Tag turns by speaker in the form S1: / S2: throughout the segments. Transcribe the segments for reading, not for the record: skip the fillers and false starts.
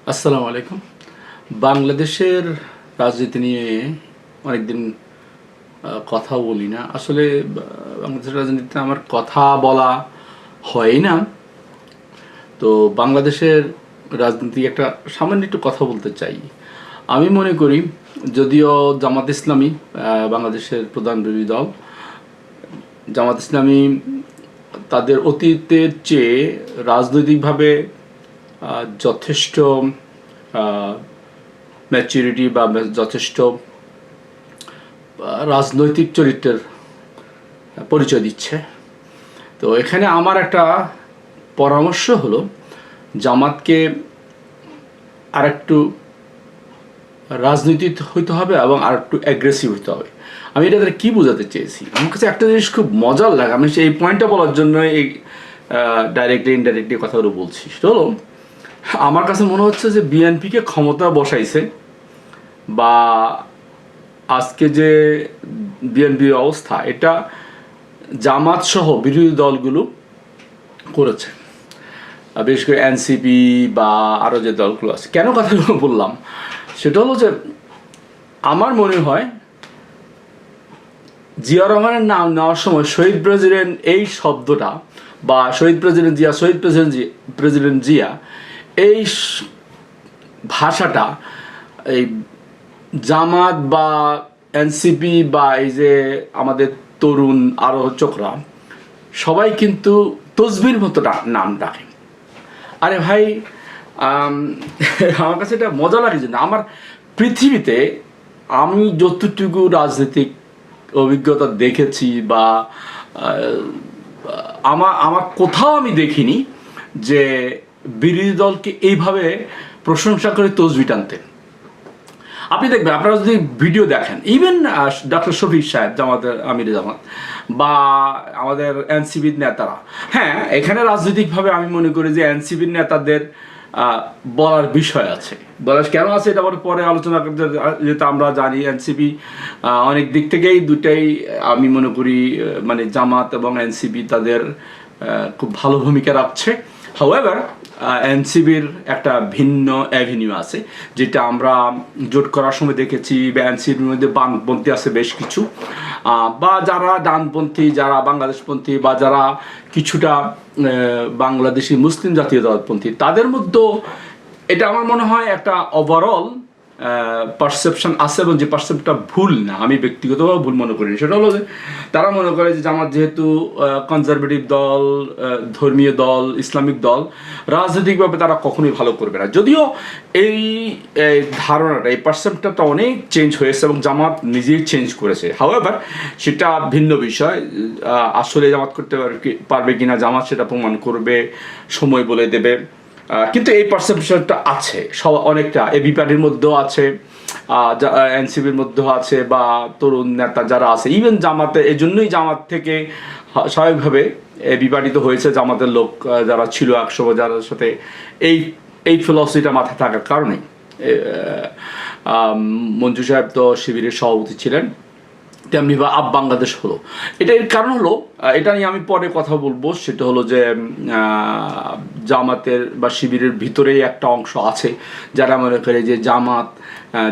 S1: আসসালামু আলাইকুম। বাংলাদেশের রাজনীতি নিয়ে অনেকদিন কথা বলি না। আসলে বাংলাদেশের রাজনীতিতে আমার কথা বলা হয় না। তো বাংলাদেশের রাজনীতি একটা সামান্য একটু কথা বলতে চাই। আমি মনে করি, যদিও জামাত ইসলামী বাংলাদেশের প্রধান বিরোধী দল, জামাত ইসলামী তাদের অতীতের চেয়ে রাজনৈতিকভাবে যথেষ্ট ম্যাচুরিটি বা যথেষ্ট রাজনৈতিক চরিত্রের পরিচয় দিচ্ছে। তো এখানে আমার একটা পরামর্শ হলো, জামাতকে আর একটু রাজনীতি হইতে হবে এবং আর একটু অ্যাগ্রেসিভ হইতে হবে। আমি এটা কি বোঝাতে চেয়েছি, আমার কাছে একটা জিনিস খুব মজার লাগে, আমি এই পয়েন্টটা বলার জন্য এই ডাইরেক্টলি ইনডাইরেক্টলি কথাগুলো বলছি। সেটা হলো, আমার কাছে মনে হচ্ছে যে বিএনপিকে ক্ষমতা বসাইছে, বা আজকে যে বিএনপির অবস্থা, এটা জামাত সহ বিরোধী দলগুলো করেছে, বিশেষ করে এনসিপি বা আরও যে দলগুলো আছে। কেন কথাগুলো বললাম সেটা হলো যে, আমার মনে হয় জিয়া রহমানের নাম নেওয়ার সময় শহীদ প্রেসিডেন্ট এই শব্দটা, বা শহীদ প্রেসিডেন্ট জিয়া এই ভাষাটা এই জামাত বা এনসিপি বা এই যে আমাদের তরুণ আরো চোখরা সবাই কিন্তু তসবির মতো নাম ডাকে। আরে ভাই, আমার কাছে এটা মজা লাগে যে আমার পৃথিবীতে আমি যতটুকু রাজনৈতিক অভিজ্ঞতা দেখেছি বা আমার কোথাও আমি দেখিনি যে বিরোধী দলকে এইভাবে প্রশংসা করে তসবি টানতেন। আপনি দেখবেন, আপনারা যদি ভিডিও দেখেন, ইভেন ডক্টর শফিক সাহেব, জামাতের আমির জামাত, বা আমাদের এনসিবির নেতারা, হ্যাঁ এখানে রাজনৈতিকভাবে আমি মনে করি যে এনসিবির নেতাদের বলার বিষয় আছে। বলার কেন আছে এটা পরে আলোচনা করতে, যেটা আমরা জানি এনসিপি অনেক দিক থেকেই দুটাই আমি মনে করি, মানে জামাত এবং এনসিপি তাদের খুব ভালো ভূমিকা রাখছে। হাউএভার এনসিবির একটা ভিন্ন অ্যাভিনিউ আছে, যেটা আমরা জোট করার সময় দেখেছি। বা এনসিবির মধ্যে বামপন্থী আছে বেশ কিছু, বা যারা ডানপন্থী, যারা বাংলাদেশপন্থী, বা যারা কিছুটা বাংলাদেশি মুসলিম জাতীয়তাবাদপন্থী, তাদের মধ্যেও এটা আমার মনে হয় একটা ওভারঅল পারসেপশন আছে, এবং যে পারসেপশনটা ভুল না, আমি ব্যক্তিগতভাবে ভুল মনে করি। সেটা হলো যে তারা মনে করে যে জামাত যেহেতু কনজারভেটিভ দল, ধর্মীয় দল, ইসলামিক দল, রাজনৈতিকভাবে তারা কখনোই ভালো করবে না। যদিও এই ধারণাটা, এই পারসেপশনটা অনেক চেঞ্জ হয়েছে এবং জামাত নিজেই চেঞ্জ করেছে। হাউএভার সেটা ভিন্ন বিষয়। আসলে জামাত করতে পারবে কিনা জামাত সেটা প্রমাণ করবে, সময় বলে দেবে। কিন্তু এই পারসেপশনটা আছে অনেকটা এবি পার্টির মধ্যেও আছে, এনসিপির মধ্যেও আছে, বা তরুণ নেতা যারা আছে, ইভেন জামাতে। এই জন্যই জামাত থেকে স্বাভাবিকভাবে এবি পার্টি তো হয়েছে, জামাতের লোক যারা ছিল একসময়, যার সাথে এই ফিলসফিটা মাথায় থাকার কারণে। মঞ্জু সাহেব তো শিবিরের সভাপতি ছিলেন, তেমনি বা বাংলাদেশ হলো। এটার কারণ হলো, এটা নিয়ে আমি পরে কথা বলবো, সেটা হলো যে জামাতের বা শিবিরের ভিতরেই একটা অংশ আছে যারা মনে করে যে জামাত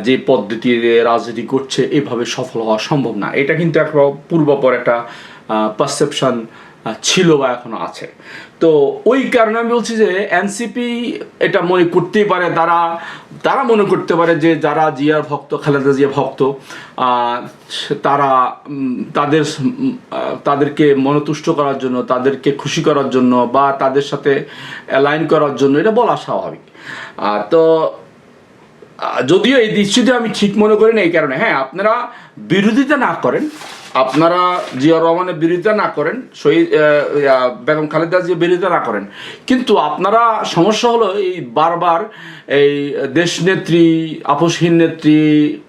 S1: যে পদ্ধতিতে রাজনীতি করছে এভাবে সফল হওয়া সম্ভব না। এটা কিন্তু একটা পূর্বপর একটা পারসেপশন ছিল বা এখনো আছে। তো ওই কারণে আমি বলছি যে এনসিপি এটা মনে করতেই পারে, তারা মনে করতে পারে যে যারা জিয়ার ভক্ত, খালেদা জিয়া ভক্ত, তারা তাদেরকে মনতুষ্ট করার জন্য, তাদেরকে খুশি করার জন্য, বা তাদের সাথে অ্যালাইন করার জন্য এটা বলা স্বাভাবিক। তো যদিও এই দৃষ্টিতে আমি ঠিক মনে করি না। এই কারণে, হ্যাঁ, আপনারা বিরোধিতা না করেন, আপনারা জিয়া রহমানের বিরোধিতা না করেন, শহীদ বেগম খালেদা জিয়া বিরোধিতা না করেন, কিন্তু আপনারা সমস্যা হলো এই বারবার এই দেশনেত্রী, আপসহীন নেত্রী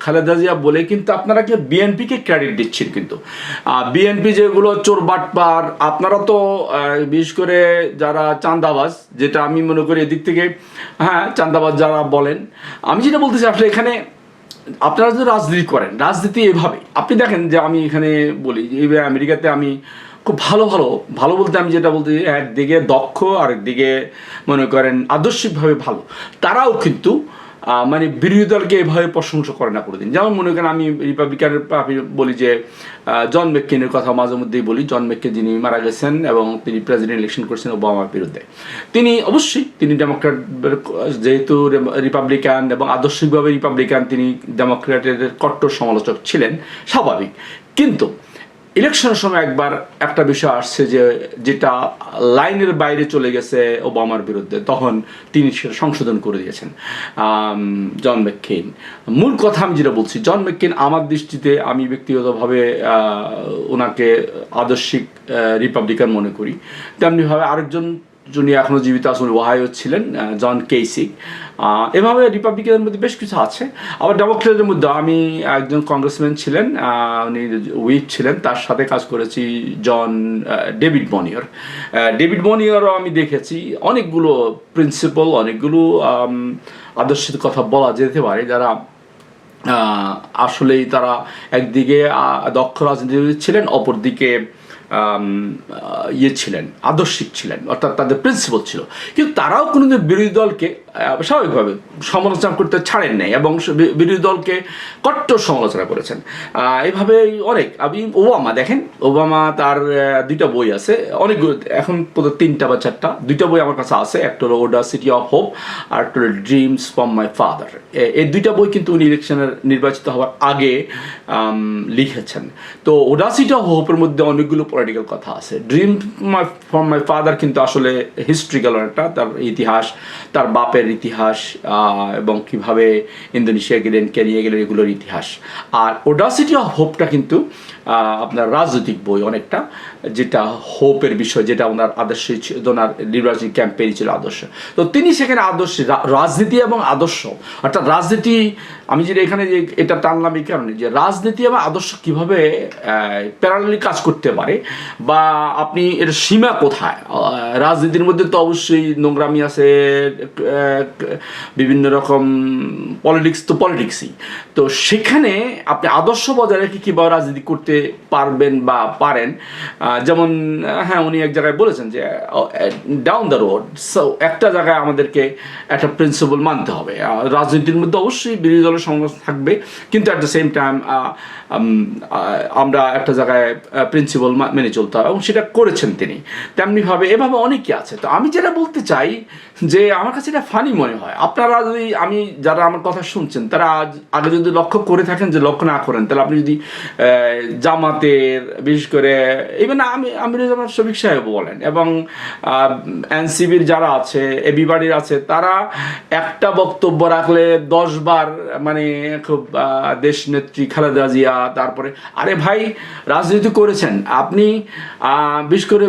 S1: খালেদা জিয়া বলে কিন্তু আপনারা কি বিএনপিকে ক্রেডিট দিচ্ছেন। কিন্তু বিএনপি যেগুলো চোর বাটপার, আপনারা তো বিশেষ করে যারা চাঁদাবাজ, যেটা আমি মনে করি এদিক থেকে, হ্যাঁ চাঁদাবাজ যারা বলেন, আমি যেটা বলতেছি আসলে এখানে আপনারা যদি রাজনীতি করেন, রাজনীতি এভাবে আপনি দেখেন যে, আমি এখানে বলি যে আমেরিকাতে আমি খুব ভালো ভালো বলতে আমি যেটা বলতে একদিকে দক্ষ, আরেকদিকে মনে করেন আদর্শিকভাবে ভালো, তারাও কিন্তু মানে বিরোধী দলকে এভাবে প্রশংসা করে না কোনোদিন। যেমন মনে করেন আমি রিপাবলিকানের আমি বলি যে জন মেককেনের কথা মাঝে মধ্যেই বলি। জন মেককেন যিনি মারা গেছেন এবং তিনি প্রেসিডেন্ট ইলেকশন করছেন ওবামার বিরুদ্ধে, তিনি অবশ্যই তিনি ডেমোক্র্যাট, যেহেতু রিপাবলিকান এবং আদর্শিকভাবে রিপাবলিকান, তিনি ডেমোক্র্যাটের কট্টর সমালোচক ছিলেন, স্বাভাবিক। কিন্তু ইলেকশনের সময় একবার একটা বিষয় আসছে যেটা লাইনের বাইরে চলে গেছে ওবামার বিরুদ্ধে, তখন তিনি সেটা সংশোধন করে দিয়েছেন জন মেককেন। মূল কথা আমি যেটা বলছি, জন মেককেন আমার দৃষ্টিতে, আমি ব্যক্তিগতভাবে ওনাকে আদর্শিক রিপাবলিকান মনে করি। তেমনিভাবে আরেকজন যিনি এখনও জীবিত আছেন ওহাইও ছিলেন, জন কেসিক। এভাবে রিপাবলিকানের মধ্যে বেশ কিছু আছে। আবার ডেমোক্রেটের মধ্যে আমি একজন কংগ্রেসম্যান ছিলেন, উনি উইপ ছিলেন, তার সাথে কাজ করেছি ডেভিড বনিয়রও আমি দেখেছি। অনেকগুলো প্রিন্সিপাল, অনেকগুলো আদর্শের কথা বলা যেতে পারে, যারা আসলেই তারা একদিকে দক্ষ রাজনীতিবিদ ছিলেন, অপরদিকে ছিলেন, আদর্শিক ছিলেন, অর্থাৎ তাদের প্রিন্সিপাল ছিল। কিন্তু তারাও কোনোদিন বিরোধী দলকে স্বাভাবিকভাবে সমালোচনা করতে ছাড়েন নাই এবং বিরোধী দলকে কট্টর সমালোচনা করেছেন। এইভাবে অনেক, আমি ওবামা দেখেন, ওবামা তার দুইটা বই আছে, অনেকগুলো, এখন প্রতি 3টা বা 4টা, 2টা বই আমার কাছে আছে। একটা হলো অডাসিটি অফ হোপ, আর একটা হলো ড্রিমস ফ্রম মাই ফাদার। এই 2টা বই কিন্তু উনি ইলেকশনের নির্বাচিত হওয়ার আগে লিখেছেন। তো অডাসিটি অফ হোপের মধ্যে অনেকগুলো পলিটিক্যাল কথা আছে। ড্রিম ফ্রম মাই ফাদার কিন্তু আসলে হিস্ট্রিক্যাল একটা, তার ইতিহাস, তার বাপের ইতিহাস এবং কিভাবে ইন্দোনেশিয়া গেলেন, কেনিয়া গেলেন, এগুলোর ইতিহাস। আর অডাসিটি অফ হোপটা কিন্তু আপনার রাজনৈতিক বই অনেকটা, যেটা হোপের বিষয়, যেটা ওনার আদর্শ, ওনার নির্বাচনী ক্যাম্পেইন ছিল আদর্শ। তো তিনি সেখানে আদর্শ, রাজনীতি এবং আদর্শ, অর্থাৎ রাজনীতি, আমি যেটা এখানে যে এটা টানলাম এই কারণে যে রাজনীতি এবং আদর্শ কীভাবে প্যারালালি কাজ করতে পারে, বা আপনি এর সীমা কোথায়। রাজনীতির মধ্যে তো অবশ্যই নোংরামি আছে, বিভিন্ন রকম পলিটিক্স তো পলিটিক্সই, তো সেখানে আপনি আদর্শ বজায় রেখে কীভাবে রাজনীতি করতে পারবেন বা পারেন। যেমন হ্যাঁ, উনি এক জায়গায় বলেছেন যে ডাউন দ্য রোড, সো একটা জায়গায় আমাদেরকে একটা প্রিন্সিপাল মানতে হবে। রাজনীতির মধ্যে অবশ্যই বিরোধী দলের সংঘর্ষ থাকবে, কিন্তু অ্যাট দ্য সেম টাইম আমরা একটা জায়গায় প্রিন্সিপাল মেনে চলতে হবে, এবং সেটা করেছেন তিনি। তেমনিভাবে এভাবে অনেকে আছে। তো আমি যেটা বলতে চাই যে আমার কাছে এটা ফানি মনে হয়, আপনারা যদি, আমি যারা আমার কথা শুনছেন, তারা আগে যদি লক্ষ্য করে থাকেন, যে লক্ষ্য না করেন, তাহলে আপনি যদি জামাতের, বিশেষ করে ইভেন আমিরুজ্জামান শফিক সাহেব বলেন, এবং এনসিবির যারা আছে, এবিবাড়ির আছে, তারা একটা বক্তব্য রাখলে 10 বার মানে খুব দেশ নেত্রী খালেদা জিয়া, তারপরে আরে ভাই রাজনীতি করেছেন আপনি, বিশেষ করে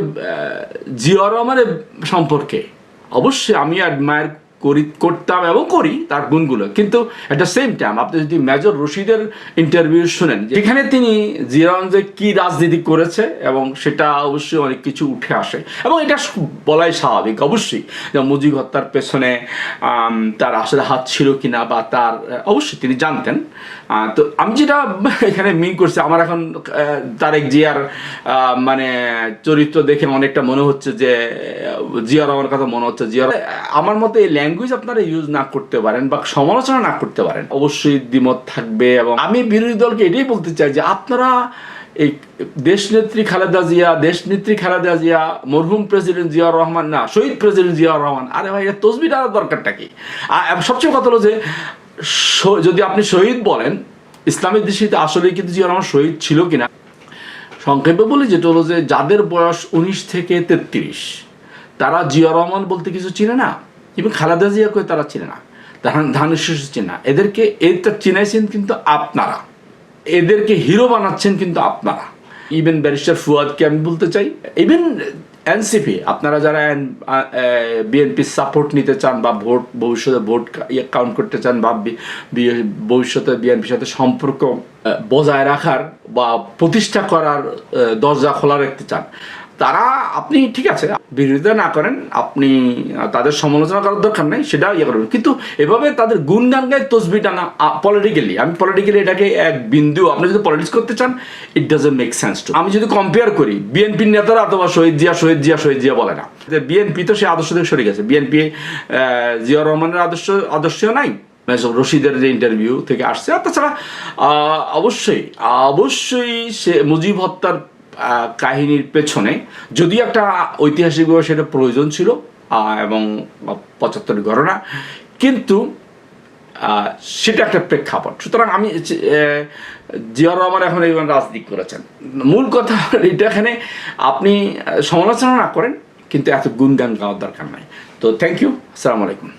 S1: জিয়াউর রহমানের সম্পর্কে অবশ্যই আমি অ্যাডমায়ার করতাম এবং করি তার গুণগুলো, কিন্তু এট দ্য সেম টাইম আপনি যদি মেজর রশিদের ইন্টারভিউ শুনেন, যেখানে তিনি জিয়াউর যে কি রাজনীতি করেছে, এবং সেটা অবশ্যই অনেক কিছু উঠে আসে, এবং এটা বলাই স্বাভাবিক অবশ্যই, যে মুজিব হত্যার পেছনে তার আসলে হাত ছিল কিনা, বা তার অবশ্যই তিনি জানতেন। তো আমি যেটা এখানে মিন করছি, আমার এখন তারেক জিয়ার মানে চরিত্র দেখে অনেকটা মনে হচ্ছে যে জিয়ার, আমার কথা মনে হচ্ছে জিয়ার, আমার মতে এই ল্যাঙ্গুয়েজ আপনারা ইউজ না করতে পারেন বা সমালোচনা না করতে পারেন, অবশ্যই দ্বিমত থাকবে। এবং আমি বিরোধী দলকে এটাই বলতে চাই যে আপনারা এই দেশনেত্রী খালেদা জিয়া, মরহুম প্রেসিডেন্ট জিয়াউর রহমান, না শহীদ প্রেসিডেন্ট জিয়াউর রহমান, আরে ভাই এটা তসবির আনার দরকারটা কি? সবচেয়ে কথা হলো যে যদি আপনি শহীদ বলেন, ইসলামের দৃষ্টিতে আসলেই কিন্তু জিয়াউর রহমান শহীদ ছিল কিনা, সংক্ষেপে বলি যেটা হলো যে যাদের বয়স 19 থেকে 33, তারা জিয়াউর রহমান বলতে কিছু চিনে না, এবং খালেদা জিয়াকে তারা চিনে না, ধানের শীষ চিনে না। এদেরকে এটা চিনাইছেন কিন্তু আপনারা, এদেরকে হিরো বানাচ্ছেন কিন্তু আপনারা। ইভেন ব্যারিস্টার ফুয়াদকে আমি বলতে চাই, ইভেন এনসিপি, আপনারা যারা বিএনপি সাপোর্ট নিতে চান, বা ভবিষ্যতে ভোট কাউন্ট করতে চান, বা ভবিষ্যতে বিএনপির সাথে সম্পর্ক বজায় রাখার বা প্রতিষ্ঠা করার দরজা খোলা রাখতে চান, তারা আপনি ঠিক আছে বিরোধিতা না করেন, আপনি তাদের সমালোচনা করার দরকার নেই, সেটা ইয়ে করবেন, কিন্তু এভাবে তাদের গুণগান গায়ে তসবি টানা পলিটিক্যালি, আমি পলিটিক্যালি এটাকে এক বিন্দু, আপনি যদি পলিটিক্স করতে চান it doesn't make sense to. আমি যদি কম্পেয়ার করি বিএনপির নেতারা অথবা শহীদ জিয়া বলে না, বিএনপি তো সে আদর্শ থেকে সরে গেছে, বিএনপি জিয়া রহমানের আদর্শ নাই, রশিদের যে ইন্টারভিউ থেকে আসছে। আর তাছাড়া অবশ্যই সে মুজিব হত্যার কাহিনীর পেছনে যদি একটা ঐতিহাসিকভাবে সেটা প্রয়োজন ছিল এবং 75 ঘটনা, কিন্তু সেটা একটা প্রেক্ষাপট। সুতরাং আমি জিয়া রহমান এখন এই রাজনীতি করেছেন, মূল কথা এটা, এখানে আপনি সমালোচনা না করেন কিন্তু এত গুণগান গাওয়ার দরকার নাই। তো থ্যাংক ইউ, আসসালামু আলাইকুম।